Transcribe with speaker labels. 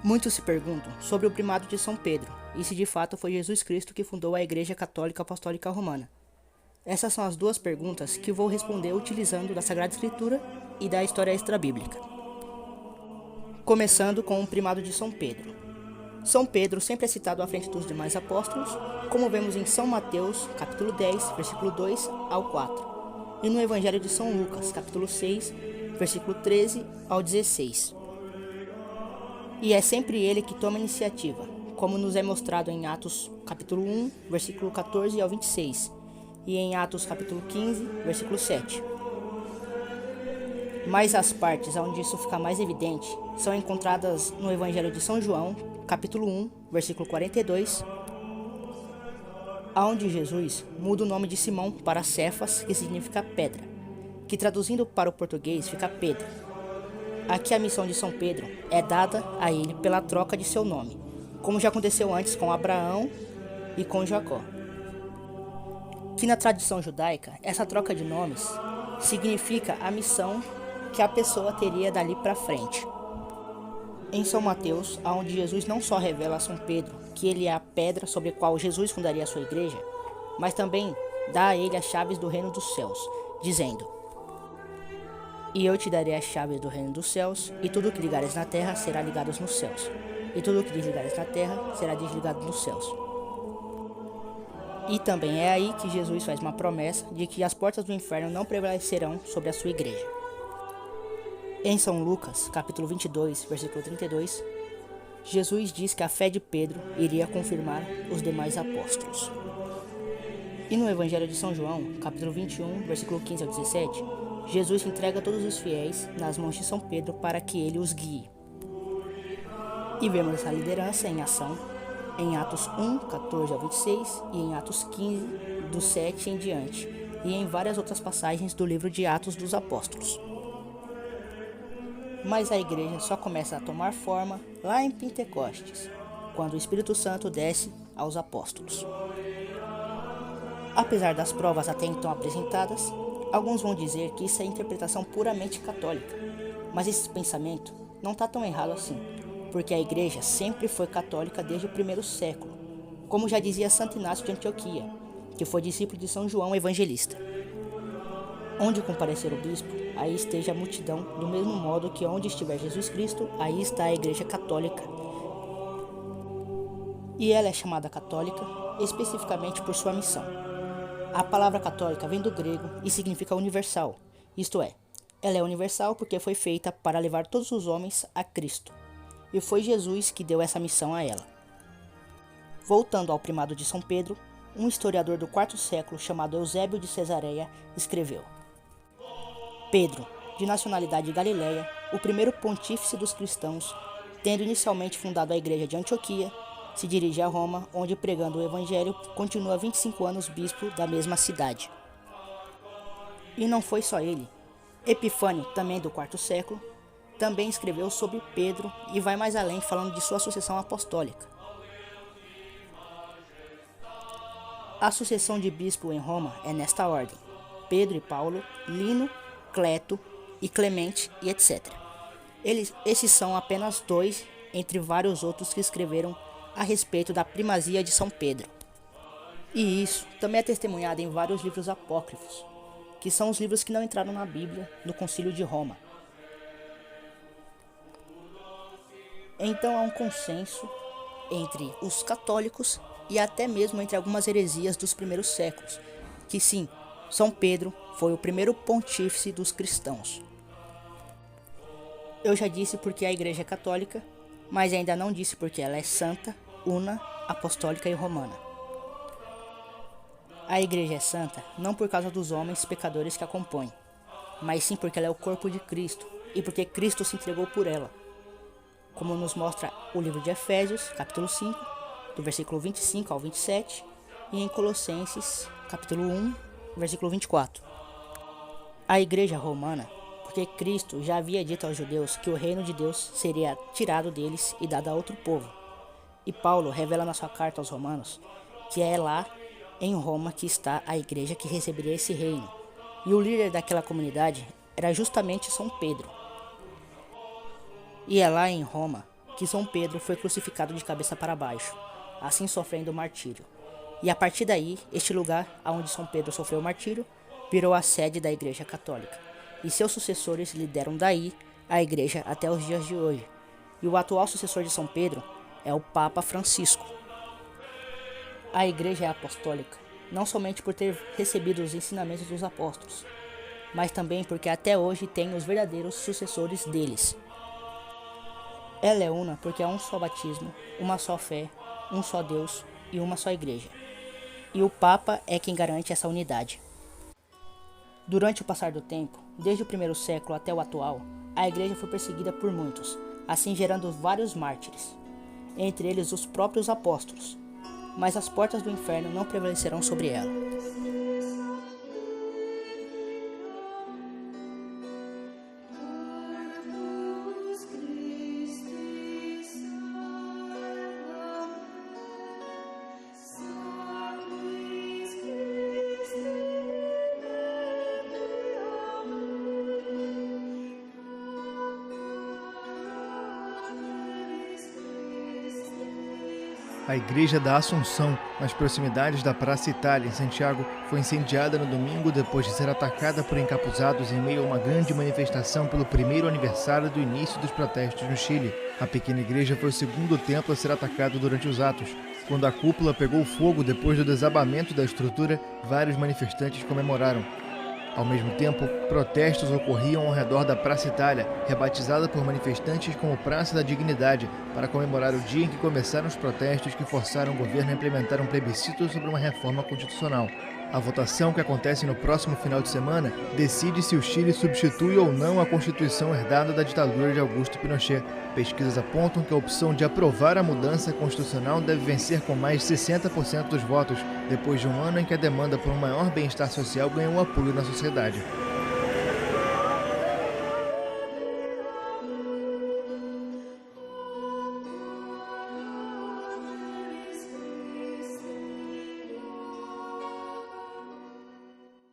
Speaker 1: Muitos se perguntam sobre o primado de São Pedro e se de fato foi Jesus Cristo que fundou a Igreja Católica Apostólica Romana. Essas são as duas perguntas que vou responder utilizando da Sagrada Escritura e da história extra-bíblica. Começando com o primado de São Pedro. São Pedro sempre é citado à frente dos demais apóstolos, como vemos em São Mateus, capítulo 10, versículo 2 ao 4, e no Evangelho de São Lucas, capítulo 6, versículo 13 ao 16. E é sempre ele que toma a iniciativa, como nos é mostrado em Atos capítulo 1, versículo 14 ao 26, e em Atos capítulo 15, versículo 7. Mas as partes onde isso fica mais evidente são encontradas no Evangelho de São João, capítulo 1, versículo 42, onde Jesus muda o nome de Simão para Cefas, que significa pedra, que traduzindo para o português fica Pedro. Aqui a missão de São Pedro é dada a ele pela troca de seu nome, como já aconteceu antes com Abraão e com Jacó. Que na tradição judaica, essa troca de nomes significa a missão que a pessoa teria dali para frente. Em São Mateus, onde Jesus não só revela a São Pedro que ele é a pedra sobre a qual Jesus fundaria a sua igreja, mas também dá a ele as chaves do reino dos céus, dizendo: "E eu te darei as chaves do reino dos céus, e tudo o que ligares na terra será ligado nos céus, e tudo o que desligares na terra será desligado nos céus." E também é aí que Jesus faz uma promessa de que as portas do inferno não prevalecerão sobre a sua igreja. Em São Lucas, capítulo 22, versículo 32, Jesus diz que a fé de Pedro iria confirmar os demais apóstolos. E no Evangelho de São João, capítulo 21, versículo 15 ao 17, Jesus entrega todos os fiéis nas mãos de São Pedro para que ele os guie. E vemos essa liderança em ação em Atos 1, 14 ao 26 e em Atos 15, do 7 em diante, e em várias outras passagens do livro de Atos dos Apóstolos. Mas a igreja só começa a tomar forma lá em Pentecostes, quando o Espírito Santo desce aos apóstolos. Apesar das provas até então apresentadas, alguns vão dizer que isso é interpretação puramente católica, mas esse pensamento não está tão errado assim, porque a igreja sempre foi católica desde o primeiro século, como já dizia Santo Inácio de Antioquia, que foi discípulo de São João Evangelista. Onde comparecer o bispo, aí esteja a multidão, do mesmo modo que onde estiver Jesus Cristo, aí está a igreja católica. E ela é chamada católica especificamente por sua missão. A palavra católica vem do grego e significa universal, isto é, ela é universal porque foi feita para levar todos os homens a Cristo, e foi Jesus que deu essa missão a ela. Voltando ao primado de São Pedro, um historiador do IV século chamado Eusébio de Cesareia escreveu: Pedro, de nacionalidade galileia, o primeiro pontífice dos cristãos, tendo inicialmente fundado a igreja de Antioquia, se dirige a Roma, onde pregando o evangelho continua 25 anos bispo da mesma cidade. E não foi só ele. Epifânio, também do IV século, também escreveu sobre Pedro e vai mais além falando de sua sucessão apostólica. A sucessão de bispo em Roma é nesta ordem: Pedro e Paulo, Lino, Cleto e Clemente e etc. Esses são apenas dois entre vários outros que escreveram a respeito da primazia de São Pedro. E isso também é testemunhado em vários livros apócrifos, que são os livros que não entraram na Bíblia no Concílio de Roma. Então há um consenso entre os católicos e até mesmo entre algumas heresias dos primeiros séculos, que sim, São Pedro foi o primeiro pontífice dos cristãos. Eu já disse porque a igreja é católica, mas ainda não disse porque ela é santa, una, apostólica e romana. A igreja é santa não por causa dos homens pecadores que a compõem, mas sim porque ela é o corpo de Cristo e porque Cristo se entregou por ela, como nos mostra o livro de Efésios, capítulo 5, do versículo 25 ao 27, e em Colossenses, capítulo 1, versículo 24. A igreja romana, porque Cristo já havia dito aos judeus que o reino de Deus seria tirado deles e dado a outro povo. E Paulo revela na sua carta aos romanos que é lá em Roma que está a igreja que receberia esse reino. E o líder daquela comunidade era justamente São Pedro. E é lá em Roma que São Pedro foi crucificado de cabeça para baixo, assim sofrendo o martírio. E a partir daí, este lugar onde São Pedro sofreu o martírio virou a sede da Igreja Católica, e seus sucessores lideram daí a Igreja até os dias de hoje. E o atual sucessor de São Pedro é o Papa Francisco. A Igreja é apostólica não somente por ter recebido os ensinamentos dos apóstolos, mas também porque até hoje tem os verdadeiros sucessores deles. Ela é una porque há um só batismo, uma só fé, um só Deus e uma só Igreja. E o Papa é quem garante essa unidade. Durante o passar do tempo, desde o primeiro século até o atual, a Igreja foi perseguida por muitos, assim gerando vários mártires, entre eles os próprios apóstolos, mas as portas do inferno não prevalecerão sobre ela.
Speaker 2: A Igreja da Assunção, nas proximidades da Praça Itália, em Santiago, foi incendiada no domingo depois de ser atacada por encapuzados em meio a uma grande manifestação pelo primeiro aniversário do início dos protestos no Chile. A pequena igreja foi o segundo templo a ser atacado durante os atos. Quando a cúpula pegou fogo depois do desabamento da estrutura, vários manifestantes comemoraram. Ao mesmo tempo, protestos ocorriam ao redor da Praça Itália, rebatizada por manifestantes como Praça da Dignidade, para comemorar o dia em que começaram os protestos que forçaram o governo a implementar um plebiscito sobre uma reforma constitucional. A votação, que acontece no próximo final de semana, decide se o Chile substitui ou não a Constituição herdada da ditadura de Augusto Pinochet. Pesquisas apontam que a opção de aprovar a mudança constitucional deve vencer com mais de 60% dos votos, depois de um ano em que a demanda por um maior bem-estar social ganhou apoio na sociedade.